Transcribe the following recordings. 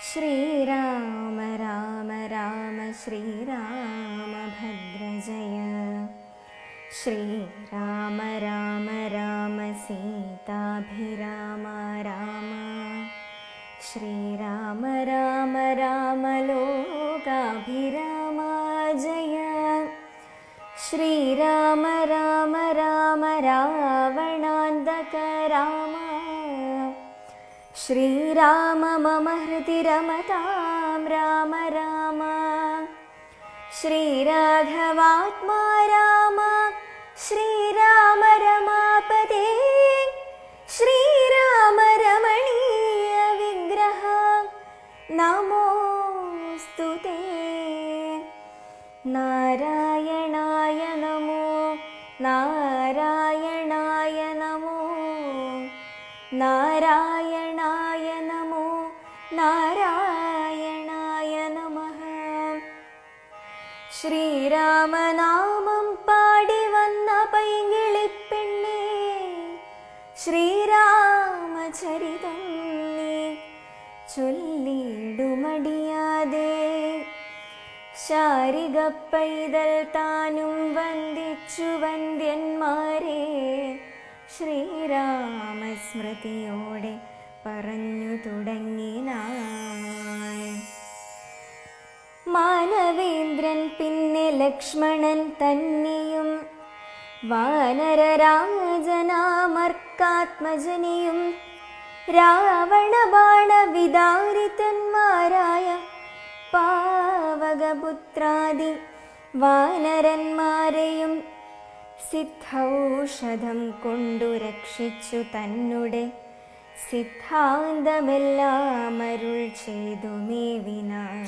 ശ്രീരാമ രാമ രാമ ശ്രീരാമഭദ്രജയ. ശ്രീരാമ രാമ രാമ സീതാഭിരാമ രാമ. ശ്രീരാമ രാമ രാമ ലോകാഭിരാമ ജയ. ശ്രീരാമ രാമ രാമ രാവണാന്തക രാമ. ശ്രീരാമ മമ ഹൃദി രമതാം രാമ രാമ. ശ്രീരാഘവാത്മാ രാമ. ശ്രീരാമ രമാപതേ. ശ്രീരാമ രമണീയ വിഗ്രഹ നമോസ്തുതേ. നാരായണായ നമോ നാരായണായ നമോ നാരായണായ നമോ നാരായണായ നമഃ. ശ്രീരാമനാമം പാടി വന്ന പൈങ്കിളിപ്പെണ്ണേ, ശ്രീരാമചരിതം നീ ചൊല്ലിടുമടിയാതെ. ശാരിക പൈതൽ താനും വന്ദിച്ചു വന്ദ്യന്മാരെ, ശ്രീരാമസ്മൃതിയോടെ പറഞ്ഞു തുടങ്ങിനാൻ. മാനവേന്ദ്രൻ പിന്നെ ലക്ഷ്മണൻ തന്നെയും വാനരരാജനാമർക്കാത്മജനെയും രാവണബാണവിദാരിതന്മാരായ പാവകപുത്രാദി വാനരന്മാരെയും സിദ്ധൌഷധം കൊണ്ടു രക്ഷിച്ചു തന്നെ സിദ്ധാന്തമെല്ലാം അരുൾ ചെയ്തു മേവിനാൻ.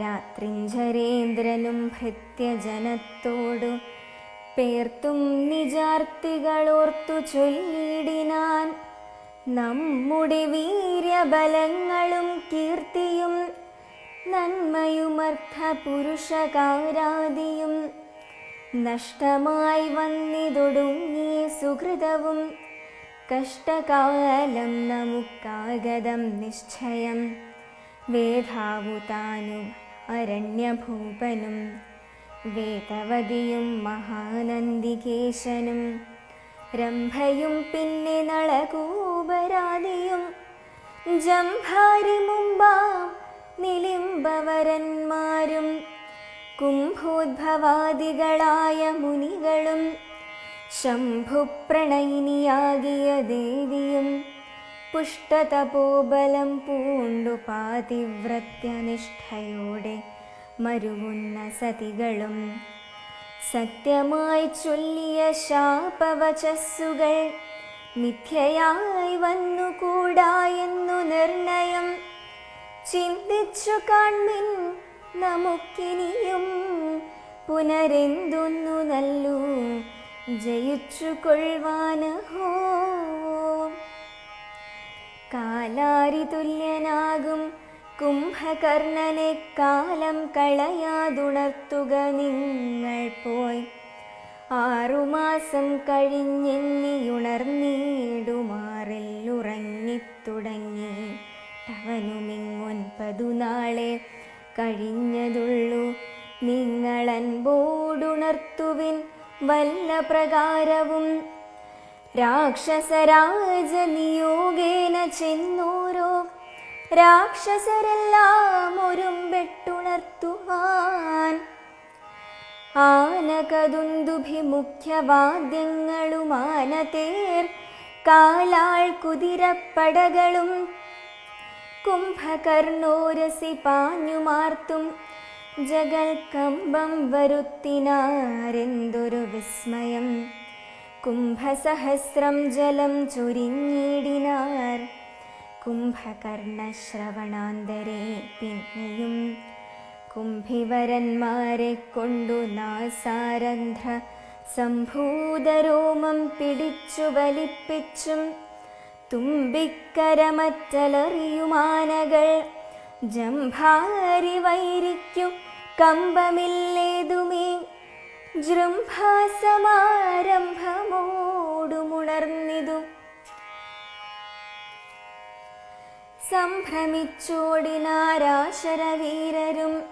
രാത്രിഞ്ചരേന്ദ്രനും ഭൃത്യജനത്തോടു പേർത്തും നിജാർത്തികളോർത്തു ചൊല്ലിടിനാൻ. നമ്മുടെ വീര്യബലങ്ങളും കീർത്തിയും നന്മയുമർത്ഥ പുരുഷകാരാദിയും നഷ്ടമായി വന്നിതൊടുങ്ങിയ സുഹൃതവും കഷ്ടകാലം നമുക്കാഗതം നിശ്ചയം. വേദാവു താനും അരണ്യഭൂപനും വേദവതിയും മഹാനന്ദികേശനും രംഭയും പിന്നെ നളകൂപരാദിയും ജംഭാരി മുമ്പാം നിലിംബവരന്മാരും കുംഭോദ്ഭവാദികളായ മുനികളും ശംഭുപ്രണയിനിയാകിയ ദേവിയും പുഷ്ടതപോബലം പൂണ്ടു പാതിവ്രത്യനിഷ്ഠയോടെ മരുവുന്ന സതികളും സത്യമായി ചൊല്ലിയ ശാപവചസ്സുകൾ മിഥ്യയായി വന്നുകൂടാ എന്നു നിർണയം ചിന്തിച്ചു കാൺമിൻ. നമുക്കിനിയും പുനരെന്തൊന്നു നല്ലു ജയിച്ചു കൊള്ളുവാനഹോ. കാലാരി തുല്യനാകും കുംഭകർണനെ കാലം കളയാതുണർത്തുക നിങ്ങൾ പോയി. 6 മാസം കഴിഞ്ഞെന്നിയുണർന്നീടുമാറിലുറങ്ങിത്തുടങ്ങി. അവനുമിങ്ങൊൻപതു നാളെ കഴിഞ്ഞതുള്ളൂ. നിങ്ങളൻപോടുണർത്തുവിൻ വല്ല പ്രകാരവും. രാക്ഷസരാജനിയോഗേന ചെന്നോരോ രാക്ഷസരെല്ലാം ഒരുമ്പെട്ടുണർത്തുവാൻ. ആനകദുന്ദുഭി മുഖ്യവാദ്യങ്ങളുമാനതേർ കാലാൾ കുതിരപ്പടകളും കുംഭകർണോരസി പാഞ്ഞുമാർത്തും ജഗൽക്കമ്പം വരുത്തിനാരെന്തൊരു വിസ്മയം. കുംഭസഹസ്രം ജലം ചൊരിഞ്ഞിടിനാർ. കുംഭകർണശ്രവണാന്തരേ പിന്നെയും കുംഭിവരന്മാരെ കൊണ്ടു നാസാരന്ധ്ര സംഭൂതരോമം പിടിച്ചു വലിപ്പിച്ചും തുമ്പിക്കരമറ്റലറിയുമാനകൾ ജംഭാരി വൈരിക്കു കമ്പമില്ലേതുമേ. ജൃംഭാസമാരംഭമോടുമുണർന്നിതു സംഭ്രമിച്ചോടിനാരാശരവീരരും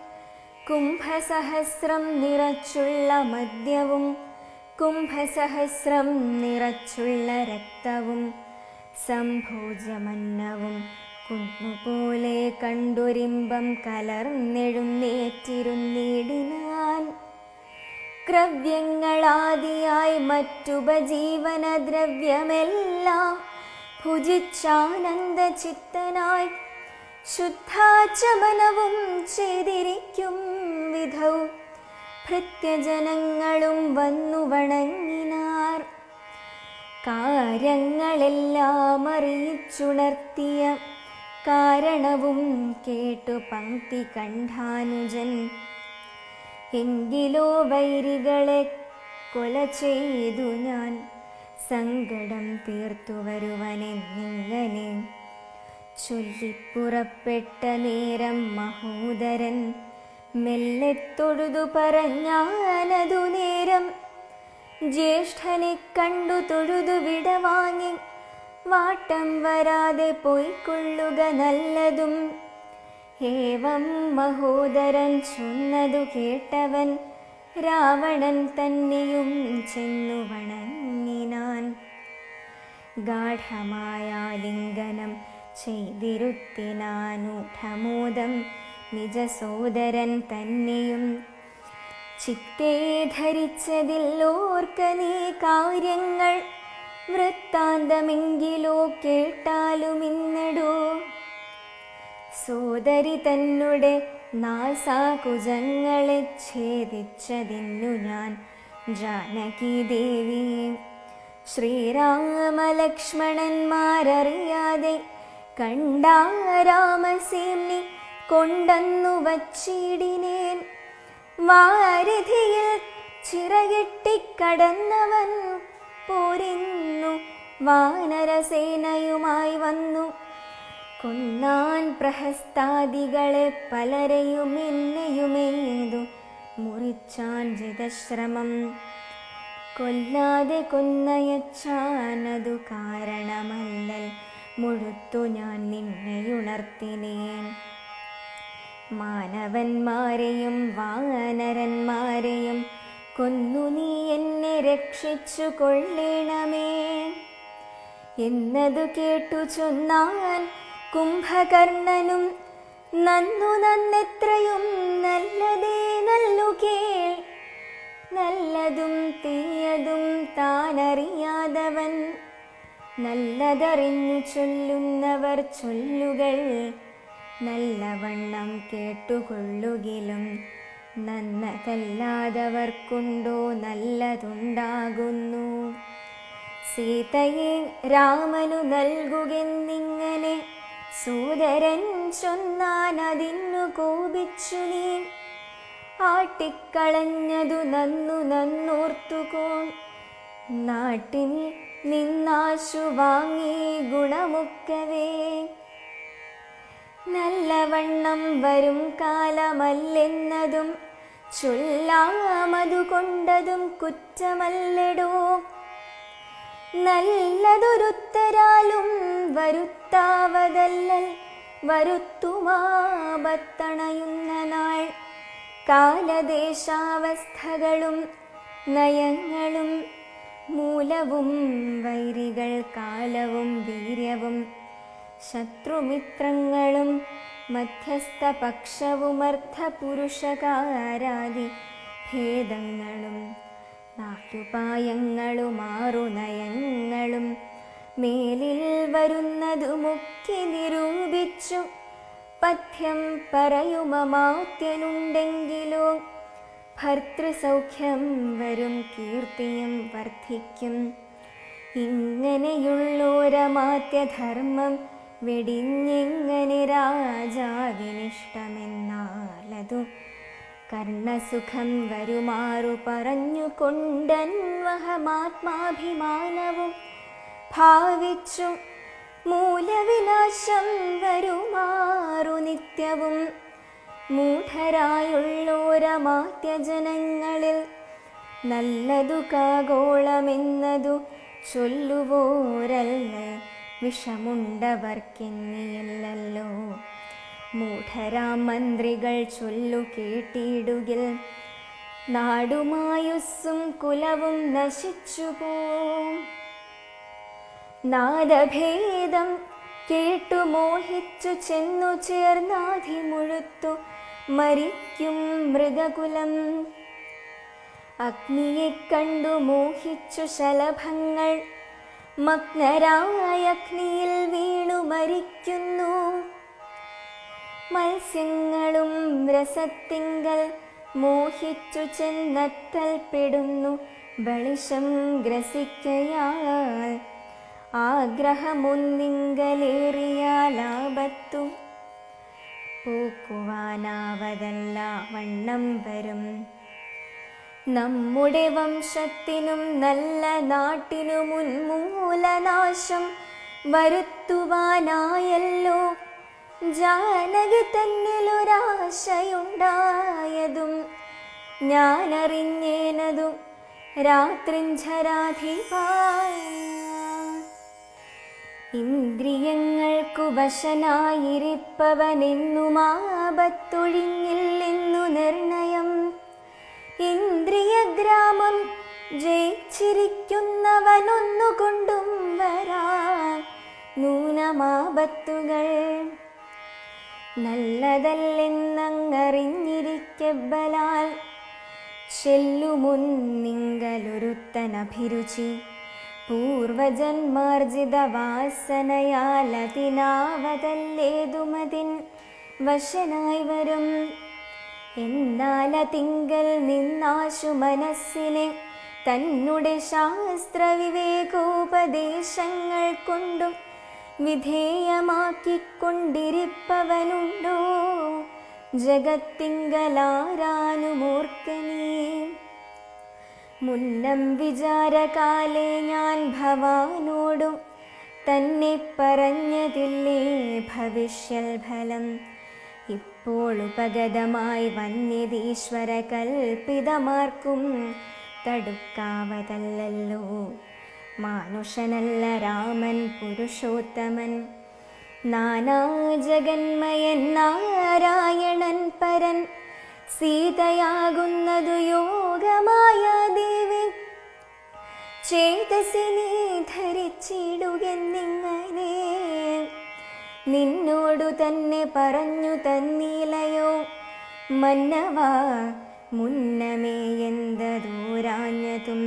കുംഭസഹസ്രം നിറച്ചുള്ള മദ്യവും കുംഭസഹസ്രം നിറച്ചുള്ള രക്തവും സംഭോജമന്നവും കുന്നുപോലെ കണ്ടുരിമ്പം കലർന്നെഴുന്നേറ്റിരുന്നിടിനാൻ. ക്രവ്യങ്ങളാദിയായി മറ്റുപജീവനദ്രവ്യമെല്ലാം ഭുജിച്ചാനന്ദചിത്തനായി ശുദ്ധാചമനവും ചെയ്തിരിക്കും വിധൗ ഭൃത്യജനങ്ങളും വന്നു വണങ്ങിനാർ. കാര്യങ്ങളെല്ലാം അറിയിച്ചുണർത്തിയ കാരണവും കേട്ടു പങ്ക്തി കണ്ഠാനുജൻ. എങ്കിലോ വൈരികളെ കൊല ചെയ്തു ഞാൻ സങ്കടം തീർത്തു വരുവനെന്നിങ്ങനെ ചൊല്ലിപ്പുറപ്പെട്ട നേരം മഹോദരൻ മെല്ലെ തൊഴുതു പറഞ്ഞാനതു നേരം. ജ്യേഷ്ഠനെ കണ്ടു തൊഴുതു വിടവാങ്ങി വാട്ടം വരാതെ പോയിക്കൊള്ളുക നല്ലതും. ഏവം മഹോദരൻ ചൊന്നതു കേട്ടവൻ രാവണൻ തന്നെയും ചെന്നു വണങ്ങിനാൻ. ഗാഠമായ ലിംഗനം ചെയ്തിരുത്തിനാനൂഢമോദം നിജ സോദരൻ തന്നെയും. ചിത്തേ ധരിച്ചതില്ലോർക്ക നീ കാര്യങ്ങൾ വൃത്താന്തമെങ്കിലോ കേട്ടാലുമിന്നടോ. സോദരി തന്നുടെ നാസാകുജങ്ങളെ ഛേദിച്ചതിന്നു ഞാൻ ജാനകി ദേവിയെ. ശ്രീരാമലക്ഷ്മണന്മാരറിയാതെ കണ്ടാരാമസേമ്നി കൊണ്ടന്നു വച്ചിടിനേൻ. വാരിധിയിൽ ചിറകെട്ടിക്കടന്നവൻ പോരിന്നു വാനരസേനയുമായി വന്നു. കൊന്നാൻ പ്രഹസ്താദികളെ പലരെയും എന്നെയുമേതു മുറിച്ചാൻ ജിതശ്രമം. കൊല്ലാതെ കൊന്നയച്ചാനതു കാരണമല്ലൽ മുഴുത്തു ഞാൻ നിന്നെയുണർത്തിനേൻ. മാനവന്മാരെയും വാനരന്മാരെയും കൊന്നു നീ എന്നെ രക്ഷിച്ചു കൊള്ളേണമേ എന്നതു കേട്ടു ചൊന്നാൻ കുംഭകർണനും. നന്നു നന്നെത്രയും നല്ലതേ നല്ലു കേൾ. നല്ലതും തീയതും താനറിയാതവൻ നല്ലതറിഞ്ഞു ചൊല്ലുന്നവർ ചൊല്ലുകൾ നല്ലവണ്ണം കേട്ടുകൊള്ളുകിലും നന്നതല്ലാതവർക്കുണ്ടോ നല്ലതുണ്ടാകുന്നു. സീതയെ രാമനു നൽകുകെന്നിങ്ങനെ സോദരൻ ചൊന്നാൻ അതിന്നു കോപിച്ചു നീ. ആട്ടിക്കളഞ്ഞതു നന്നു നന്നോർത്തുകോൺ. നാട്ടിൽ നിന്നാശു വാങ്ങി ഗുണമൊക്കവേ നല്ലവണ്ണം വരും കാലമല്ലെന്നതും ചൊല്ലാമതുകൊണ്ടതും കുറ്റമല്ലടോ. നല്ലതൊരുത്തരാലും വരുത്താവതല്ലൽ വരുത്തുമാപത്തണയുന്ന നാൾ. കാലദേശാവസ്ഥകളും നയങ്ങളും മൂലവും വൈരികൾ കാലവും വീര്യവും ശത്രുമിത്രങ്ങളും മധ്യസ്ഥപക്ഷവുമർത്ഥപുരുഷകാരാദി ഭേദങ്ങളും നാട്ടുപായങ്ങളും ആറുനയങ്ങളും മേലിൽ വരുന്നതുമൊക്കെ നിരൂപിച്ചു പഥ്യം പറയുമമാത്യനുണ്ടെങ്കിലോ ഭർത്തൃസൗഖ്യം വരും കീർത്തിയും വർദ്ധിക്കും. ഇങ്ങനെയുള്ളോരമാത്യധർമ്മം വെടിഞ്ഞെങ്ങനെ രാജാവിനിഷ്ടമെന്നാലതു കർണസുഖം വരുമാറു പറഞ്ഞുകൊണ്ടന്വഹമാത്മാഭിമാനവും ഭാവിച്ചു മൂലവിനാശം വരുമാറു നിത്യവും. മൂഢരായുള്ളോരമാത്യജനങ്ങളിൽ നല്ലതു കാഗോളമെന്നതു ചൊല്ലുവോരല്ല വിഷമുണ്ടവർക്കെന്നിയല്ലോ. മൂഢരാം മന്ത്രികൾ ചൊല്ലു കേട്ടിടുകിൽ നാടുമായുസ്സും കുലവും നശിച്ചുപോം. നാദഭേദം കേട്ടു മോഹിച്ചു ചെന്നു ചേർന്നാധി മുഴുത്തു മരിക്കും മൃഗകുലം. അഗ്നിയെ കണ്ടു മോഹിച്ചു ശലഭങ്ങൾ മഗ്നരായ അഗ്നിയിൽ വീണു മരിക്കുന്നു. മത്സ്യങ്ങളും രസത്തിങ്കൽ മോഹിച്ചു ചെന്നത്തൽപ്പെടുന്നു ബളിശം ഗ്രസിക്കയാൽ. ആഗ്രഹമൊന്നിങ്കലേറിയാലാപത്തു പൂക്കുവാനാവതല്ല വണ്ണം വരും. നമ്മുടെ വംശത്തിനും നല്ല നാട്ടിനും ഉന്മൂലനാശം വരുത്തുവാനായല്ലോ ജാനകി തന്നിലൊരാശയുണ്ടായതും ഞാനറിഞ്ഞേനതും രാത്രിഞ്ചരാധിപാ. ഇന്ദ്രിയങ്ങൾക്കു വശനായിരിപ്പവനെന്നുമാപത്തൊഴിഞ്ഞില്ലെന്നു നിർണയം. ഇന്ദ്രിയഗ്രാമം ജയിച്ചിരിക്കുന്നവനൊന്നുകൊണ്ടും വരാ നൂനമാപത്തുകൾ. നല്ലതല്ലെന്നങ്ങറിഞ്ഞിരിക്കബലാൽ ചെല്ലുമുന്നിങ്കലൊരുത്തനഭിരുചി. പൂർവജന്മാർജിത വാസനയാലതിനാവതല്ലേതുമതിൻ വശനായി വരും. എന്നാലതിങ്കൽ നിന്നാശു മനസ്സിനെ തന്നുടെ ശാസ്ത്രവിവേകോപദേശങ്ങൾ കൊണ്ടും വിധേയമാക്കിക്കൊണ്ടിരിപ്പവനുണ്ടോ ജഗത്തിങ്കലാരാനുമോർക്കനീ. മുന്നം വിചാരകാലേ ഞാൻ ഭവാനോടും തന്നെ പറഞ്ഞതില്ലേ ഭവിഷ്യൽ ഫലം. ഇപ്പോൾ ഉപഗതമായി വന്യതീശ്വര കൽപ്പിതമാർക്കും തടുക്കാവതല്ലോ. മാനുഷനല്ല രാമൻ പുരുഷോത്തമൻ, നാനാജഗന്മയൻ നാരായണൻ പരൻ. സീതയാകുന്നതു യോഗമായ ദേവി ചേതസി നീ ധരിച്ചിടുകെന്നിങ്ങനെ നിന്നോടു തന്നെ പറഞ്ഞു തന്നീലയോ മന്നവാ. മുന്നമേ എന്തതോരാഞ്ഞതും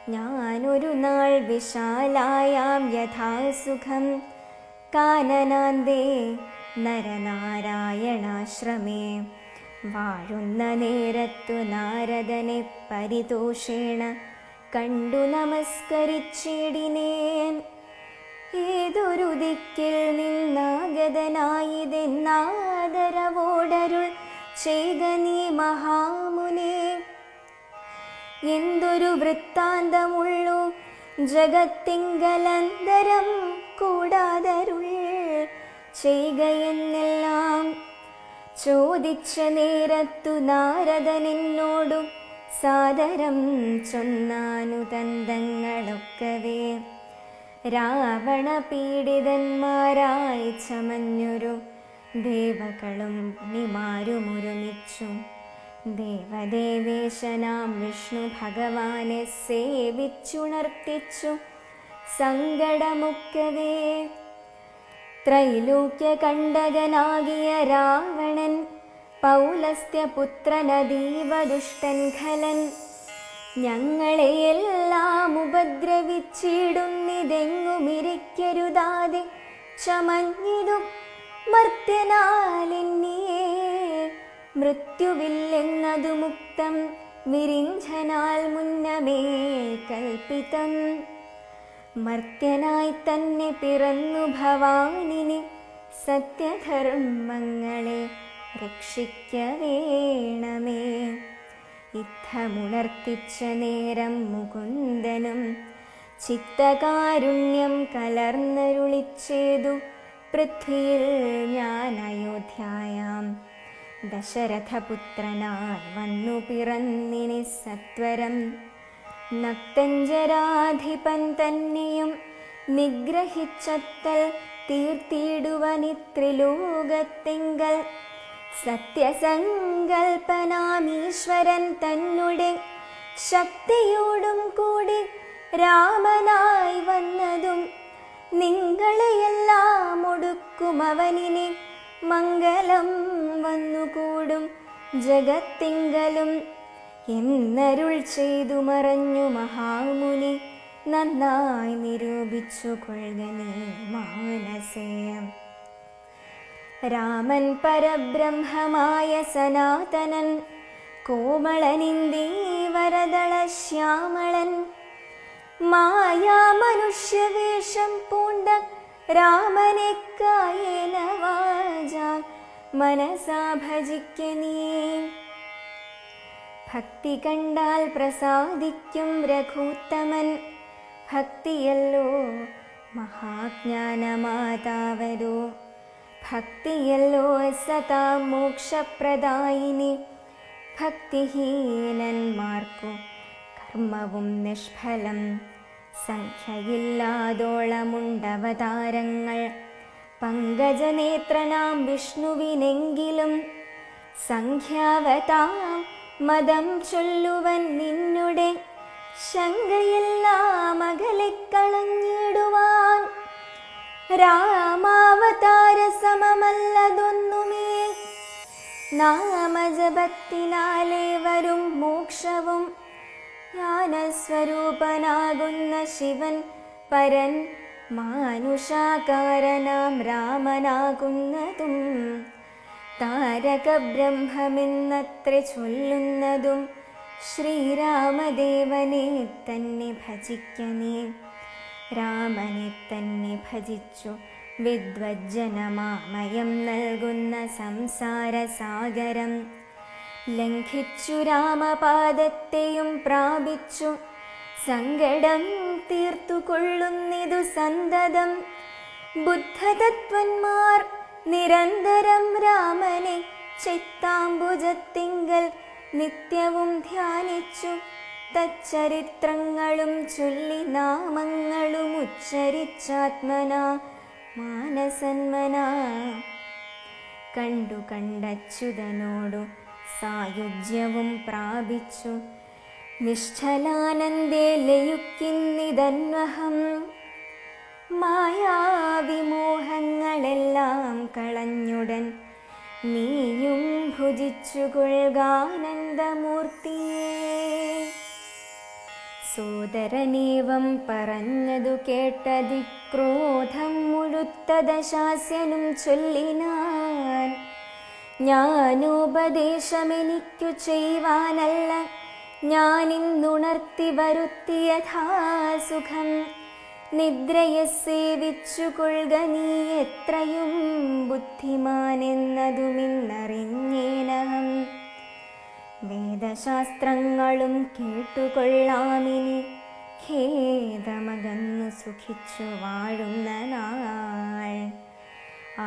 ഞാനൊരു നാൾ വിശാലായാം യഥാസുഖം കാനനാന്തേ നരനാരായണാശ്രമേ. വാഴുന്ന നേരത്തു നാരദനെ പരിതോഷേണ കണ്ടു നമസ്കരിച്ചിടിനേൻ. ഏതൊരു ദിക്കിൽ നിന്നാഗതനായിതെന്നാദരവോടരുൾ ചെയ്ക നീ മഹാമുനെ. എന്തൊരു വൃത്താന്തമുള്ളു ജഗത്തിങ്കലന്തരം കൂടാതരുൾ ചെയ്യുകയെന്നെല്ലാം ചോദിച്ച നേരത്തു നാരദനെന്നോടു സാദരം ചൊന്നാനുതന്തങ്ങളൊക്കവേ. രാവണ പീഡിതന്മാരായി ചമഞ്ഞൊരു ദേവകളും മുനിമാരുമൊരുമിച്ചു ദേവദേവേശനാം വിഷ്ണു ഭഗവാനെ സേവിച്ചുണർത്തിച്ചു സങ്കടമൊക്കവേ. ത്രൈലോക്യ കണ്ടകനാകിയ രാവണൻ പൗലസ്ത്യപുത്രനതീവ ദുഷ്ടൻ ഖലൻ. ഞങ്ങളെയെല്ലാം ഉപദ്രവിച്ചിടുന്നിതെങ്ങുമിരിക്കരുതാതെ ചമഞ്ഞിതു മർത്യനാലെന്നിയേ. മൃത്യുവില്ലെന്നതു മുക്തം വിരിഞ്ചനാൽ മുന്നമേ കൽപ്പിതം. മർത്യനായി തന്നെ പിറന്നു ഭവാനിനി സത്യധർമ്മങ്ങളെ രക്ഷിക്ക വേണമേ. യുദ്ധമുണർത്തിച്ച നേരം മുകുന്ദനും ചിത്തകാരുണ്യം കലർന്നരുളിച്ചേതു പൃഥ്വിയിൽ ഞാൻ അയോധ്യായാം. ദശരഥപുത്രനായി വന്നു പിറന്നിനി സത്വരം. നക്തഞ്ചരാധിപൻ തന്നെയും നിഗ്രഹിച്ചത്തൽ തീർത്തിടുവനിത്രിലോകത്തെങ്കൽ സത്യസങ്കൽപ്പനാമീശ്വരൻ തന്നെ ശക്തിയോടും കൂടി രാമനായി വന്നതും നിങ്ങളെയെല്ലാം ഒടുക്കും അവനിനെ മംഗളം വന്നുകൂടും ജഗത്തിങ്കലും എന്നരുൾ ചെയ്തു മറഞ്ഞു മഹാമുനി നന്നായി നിരൂപിച്ചു കൊള്ളുക നീ മാനസേയം. രാമൻ പരബ്രഹ്മമായ സനാതനൻ കോമളനിന്ദീവരദള ശ്യാമളൻ മായാ മനുഷ്യവേഷം പൂണ്ട രാമനെ കായേന വാചാ മനസാ ഭജിക്ക നീ. ഭക്തി കണ്ടാൽ പ്രസാദിക്കും രഘൂത്തമൻ ഭക്തിയല്ലോ മഹാജ്ഞാനമാതാവരോ. ഭക്തിയല്ലോ സദാ മോക്ഷപ്രദായിനി ഭക്തിഹീനന്മാർക്കു കർമ്മവും നിഷ്ഫലം. സംഖ്യയില്ലാതോളമുണ്ടവതാരങ്ങൾ പങ്കജനേത്രനാം വിഷ്ണുവിനെങ്കിലും സംഖ്യാവതാം മതം ചൊല്ലുവൻ നിന്നുടെ ശങ്കയെല്ലാം അകലെക്കളഞ്ഞിടുവാൻ. രാമാവതാര സമമല്ലതൊന്നുമേ നാമജപത്തിനാലേ വരും മോക്ഷവും. ജ്ഞാനസ്വരൂപനാകുന്ന ശിവൻ പരൻ മാനുഷാകാരനാം രാമനാകുന്നതും താരക ബ്രഹ്മമെന്നത്ര ചൊല്ലുന്നതും ശ്രീരാമദേവനെ തന്നെ ഭജിക്കനേ. രാമനെ തന്നെ ഭജിച്ചു വിദ്വജ്ജനമാമയം നൽകുന്ന സംസാരസാഗരം ലംഘിച്ചു രാമപാദത്തെയും പ്രാപിച്ചു സങ്കടം തീർത്തുകൊള്ളുന്നിതു സന്തതം. ബുദ്ധതത്വന്മാർ നിരന്തരം രാമനെ ചിത്താംബുജത്തിങ്കൽ നിത്യവും ധ്യാനിച്ചു തച്ചരിത്രങ്ങളും ചൊല്ലി നാമങ്ങളും ഉച്ചരിച്ചാത്മനാ മാനസന്മനാ. കണ്ടു കണ്ടച്യുതനോടു സായുജ്യവും പ്രാപിച്ചു നിശ്ചലാനന്ദേ ലയുക്കിന്നിതന്വഹം. മായാവിമോഹങ്ങളെല്ലാം കളഞ്ഞുടൻ നീയും ഭുജിച്ചു കൊള്ളുകാനന്ദമൂർത്തിയേ. സോദരനേവം പറഞ്ഞതു കേട്ടതിക്രോധം മുഴുത്ത ദശാസ്യനും ചൊല്ലിനാൻ. ഞാനുപദേശമെനിക്കു ചെയ്യുവാനല്ല ഞാനിന്നുണർത്തി വരുത്തിയഥാസുഖം. നിദ്രയെ സേവിച്ചു കൊള്ളുക നീ എത്രയും ബുദ്ധിമാനെന്നതുമിന്നറിഞ്ഞേനഹം. വേദശാസ്ത്രങ്ങളും കേട്ടുകൊള്ളാമിനി ഖേദമകന്നു സുഖിച്ചു വാഴുന്ന നാൾ.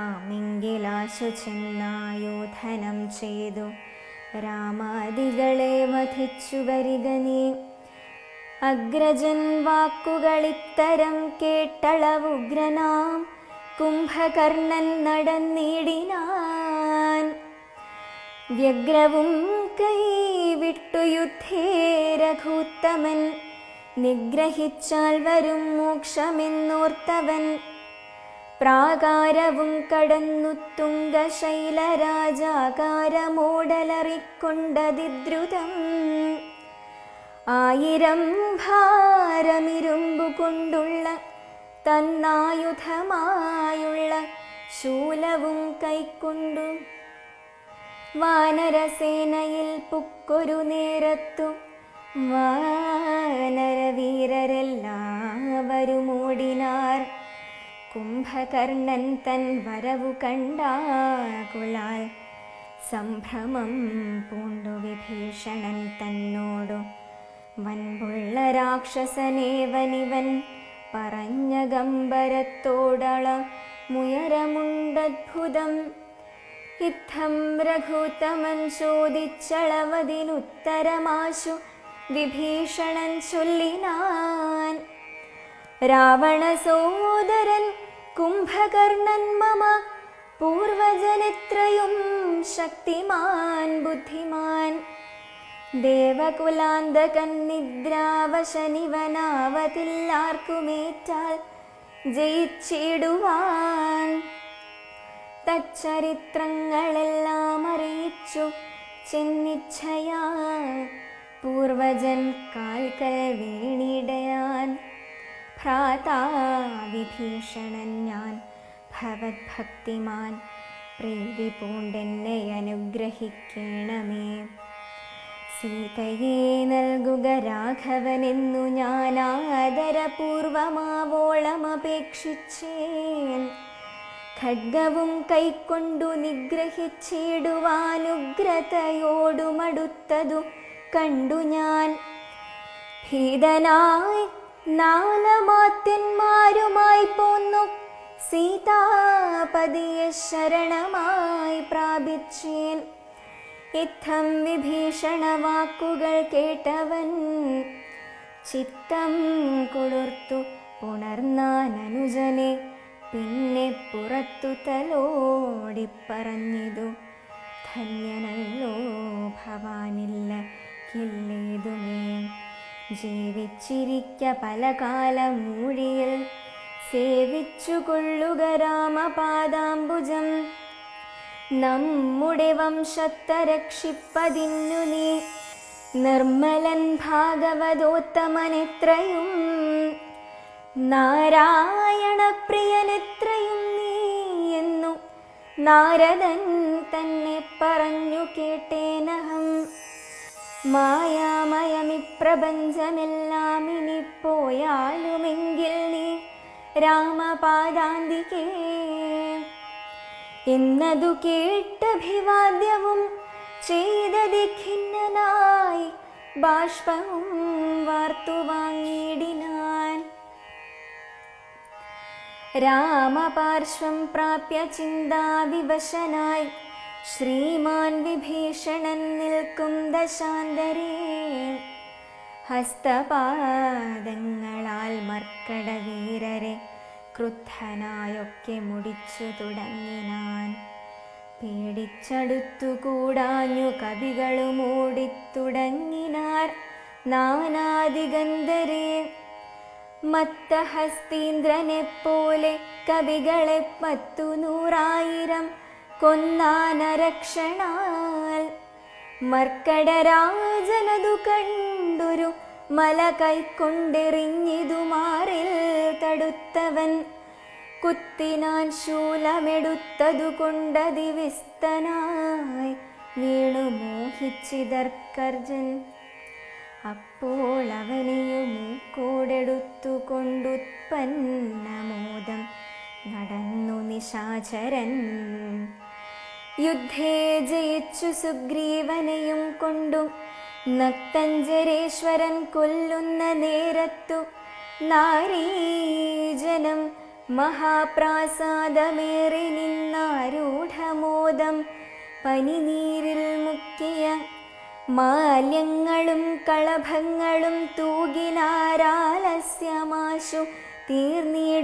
ആമെങ്കിലാശു ചെന്നായോധനം ചെയ്തു രാമാദികളെ വധിച്ചു വരിക നീ. അഗ്രജൻ വാക്കുകളിത്തരം കേട്ടളവുഗ്രനാം കുംഭകർണൻ നടന്നിടിനാൻ. വ്യഗ്രവും കൈവിട്ടു യുദ്ധേ രഘൂത്തമൻ നിഗ്രഹിച്ചാൽ വരും മോക്ഷമെന്നോർത്തവൻ. പ്രാകാരവും കടന്നു തുംഗശൈലരാജാകാരമോടലറിക്കൊണ്ടതിദ്രുതം. 1000 ഭാരമിരുമ്പു കൊണ്ടുള്ള തന്നായുധമായുള്ള ശൂലവും കൈക്കൊണ്ടു വാനരസേനയിൽ പുക്കൊരു നേരത്തു വാനരവീരരെല്ലാവരും ഓടിനാർ. കുംഭകർണൻ തൻ വരവു കണ്ടാകുലാൽ സംഭ്രമം പൂണ്ടു വിഭീഷണൻ തന്നോടു. വൻപുള്ള രാക്ഷസനേവനിവൻ പറഞ്ഞ ഗംഭരത്തോടള മുയരമുണ്ടദ്ഭുതം. ഇത്തം രഘുത്തമൻ ചോദിച്ചളവതിനുത്തരമാശു വിഭീഷണൻ ചൊല്ലിനാൻ. രാവണസോദരൻ കുംഭകർണൻ മമ പൂർവജനെത്രയും ശക്തിമാൻ ബുദ്ധിമാൻ. ദേവകുലാന്തകൻ നിദ്രാവശനിവനാവതില്ലാർക്കുമേറ്റാൽ ജയിച്ചിടുവാൻ. തച്ചരിത്രങ്ങളെല്ലാം അറിയിച്ചു ചെന്നിച്ഛയാ പൂർവജൻ കാൽക്കൽ വീണിടയാൻ. ഭ്രാതാ വിഭീഷണൻ ഞാൻ ഭവദ്ഭക്തിമാൻ, പ്രീതി പൂണ്ടെന്നെ അനുഗ്രഹിക്കണമേ. സീതയെ നൽകുക രാഘവനെന്നു ഞാൻ ആദരപൂർവമാവോളമപേക്ഷിച്ചേൻ. ഖഡ്ഗവും കൈക്കൊണ്ടു നിഗ്രഹിച്ചിടുവാനുഗ്രതയോടുമടുത്തതു കണ്ടു ഞാൻ. ഭീതനായി നാലമാത്യന്മാരുമായി പോന്നു സീതാപതിയെ ശരണമായി പ്രാപിച്ചേൻ. ഇത്തം വിഭീഷണ വാക്കുകൾ കേട്ടവൻ ചിത്തം കുളിർത്തു പുണർന്നാനനുജനെ. പിന്നെ പുറത്തു തലോടിപ്പറഞ്ഞിതു, ധന്യനല്ലോ ഭവാനില്ല കില്ലേതുമേ. ജീവിച്ചിരിക്ക പല കാലമൂഴിയിൽ സേവിച്ചു കൊള്ളുക രാമപാദാംബുജം. നമ്മുടെ വംശത്തെ രക്ഷിപ്പതിന്നു നീ നിർമ്മലൻ ഭാഗവതോത്തമനെത്രയും. നാരായണപ്രിയനെത്രയും നീ എന്നു നാരദൻ തന്നെ പറഞ്ഞു കേട്ടേനഹം. മായാമയമിപ്രപഞ്ചമെല്ലാം ഇനി പോയാലുമെങ്കിൽ നീ രാമപാദാന്തികേ എന്നതു കേട്ടഭിവാദ്യവും ചെയ്തതി ഖിന്നനായി ബാഷ്പവും വാർത്തു വാങ്ങിയിടിനാൻ. രാമപാർശ്വം പ്രാപ്യ ചിന്താവിവശനായി ശ്രീമാൻ വിഭീഷണൻ നിൽക്കും ദശാന്തരേ. ഹസ്തപാദങ്ങളാൽ മർക്കടവീരരെ ക്രുദ്ധനായൊക്കെ മുടിച്ചു തുടങ്ങിനാൻ. പേടിച്ചടുത്തുകൂടാഞ്ഞു കവികളും ഓടിത്തുടങ്ങിനാർ നാനാദിഗന്ധരെ. മത്തഹസ്തീന്ദ്രനെപ്പോലെ കവികളെ 100,000 കൊന്നാനരക്ഷണാൽ. മർക്കടരാജനതു കണ്ടൊരു മല കൈക്കൊണ്ടെറിഞ്ഞിതു മാറിൽ തടുത്തവൻ. കുത്തിനാൻ ശൂലമെടുത്തതു കൊണ്ടതിവിസ്തനായി വീണു മോഹിച്ചിതർക്കർജൻ. അപ്പോൾ അവനെയും മൂക്കോടെടുത്തു കൊണ്ടുത്പന്നമോദം നടന്നു നിശാചരൻ. യുദ്ധേ ജയിച്ചു സുഗ്രീവനെയും കൊണ്ടു നക്തഞ്ജരേശ്വരൻ കൊല്ലുന്ന നേരത്തു നാരീജനം മഹാപ്രാസാദമേറി നിന്നാരൂഢമോദം പനിനീരിൽ മുക്കിയ മാല്യങ്ങളും കളഭങ്ങളും തൂകിനാരാലസ്യമാശു തീർന്നിടുവാനാദരാൽ.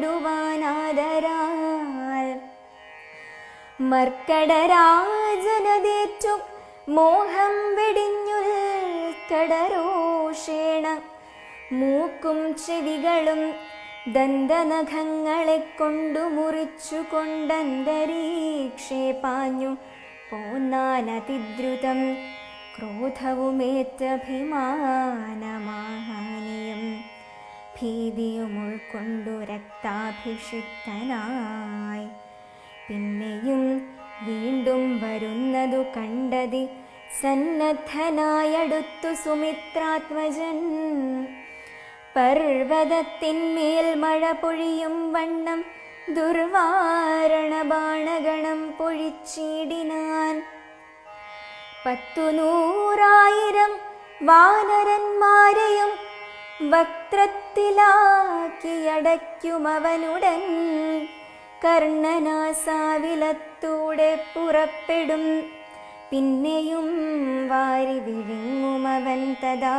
മർക്കടരാജനതേറ്റു മോഹം വെടിഞ്ഞുൽക്കടരോഷേണ. മൂക്കും ചെവികളും ദന്തനഖങ്ങളെ കൊണ്ടു മുറിച്ചു കൊണ്ടന്തരീക്ഷേ പാഞ്ഞു പോന്നാനതിദ്രുതം. ക്രോധവുമേറ്റഭിമാനമാഹാനിയും ഭീതിയും ഉൾക്കൊണ്ടു രക്താഭിഷിക്തനായി. പിന്നെയും വീണ്ടും വരുന്നതു കണ്ടതി സന്നദ്ധനായടുത്തു സുമിത്രാത്മജൻ. പർവ്വതത്തിന്മേൽ മഴ പൊഴിയും വണ്ണം ദുർവാരണ ബാണഗണം പൊഴിച്ചിടിനാൻ. 100,000 വാനരന്മാരെയും വക്ത്രത്തിലാക്കിയടയ്ക്കുമവനുടൻ. കർണനാസാവിലത്തൂടെ പുറപ്പെടും പിന്നെയും വാരി വിഴുങ്ങുമവൻ തഥാ.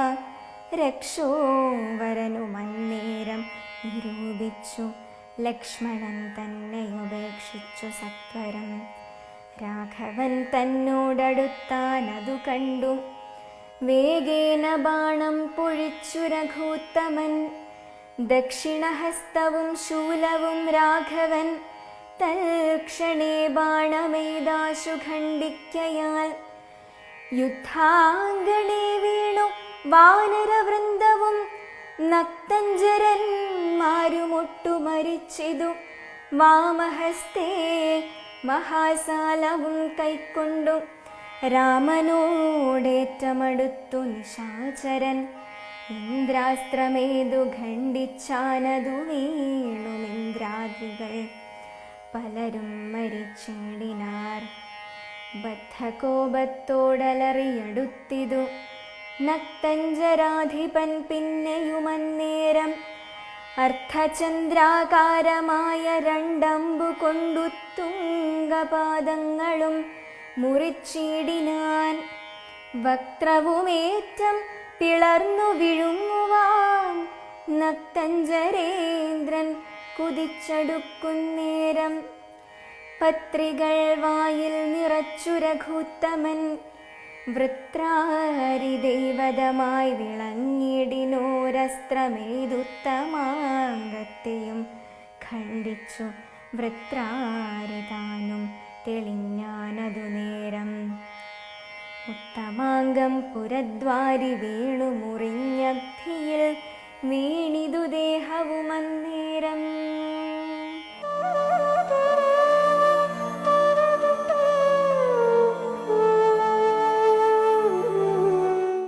രക്ഷോവരനുമന്നേരം നിരൂപിച്ചു. ലക്ഷ്മണൻ തന്നെ ഉപേക്ഷിച്ചു സത്വരം. രാഘവൻ തന്നോടടുത്താൻ അതു കണ്ടു. വേഗേന ബാണം പൊഴിച്ചു രഘൂത്തമൻ. ദക്ഷിണഹസ്തവും ശൂലവും രാഘവൻ തൽക്ഷണേ ബാണമെയ്താശു ഖണ്ഡിക്കയാൽ. യുദ്ധാംഗണേ വീണു വാനരവൃന്ദവും നക്തഞ്ജരന്മാരുമൊട്ടു മരിച്ചിതു. വാമഹസ്തേ മഹാസാലവും കൈക്കൊണ്ടു രാമനോടേറ്റമടുത്തു നിശാചരൻ. ഇന്ദ്രാസ്ത്രമേതു ഖണ്ഡിച്ചാനതു വീണുമിന്ദ്രാദികൾ പലരും മരിച്ചിടിനാർ. ബദ്ധകോപത്തോടലറിയടുത്തിതു നക്തഞ്ജരാധിപൻ. പിന്നെയുമന്നേരം അർദ്ധചന്ദ്രാകാരമായ രണ്ടമ്പു കൊണ്ടു തുംഗപാദങ്ങളും മുറിച്ചിടിനാൻ. വക്ത്രവുമേറ്റം പിളർന്നു വിഴുങ്ങുവാൻ നക്തഞ്ജരേന്ദ്രൻ കുതിച്ചടുക്കുന്നേരം. പത്രികൾ വായിൽ നിറച്ചു രഘുത്തമൻ. വൃത്രാരിദൈവതമായി വിളങ്ങിടിനോരസ്ത്രമേതുത്തമാംഗത്തെയും ഖണ്ഡിച്ചു. വൃത്രാരിതാനും തെളിഞ്ഞാനതു നേരം. ഉത്തമാംഗം പുരദ്വാരി വീണു മുറിഞ്ഞബ്ധിയിൽ വീണിതു ദേഹവുമൻ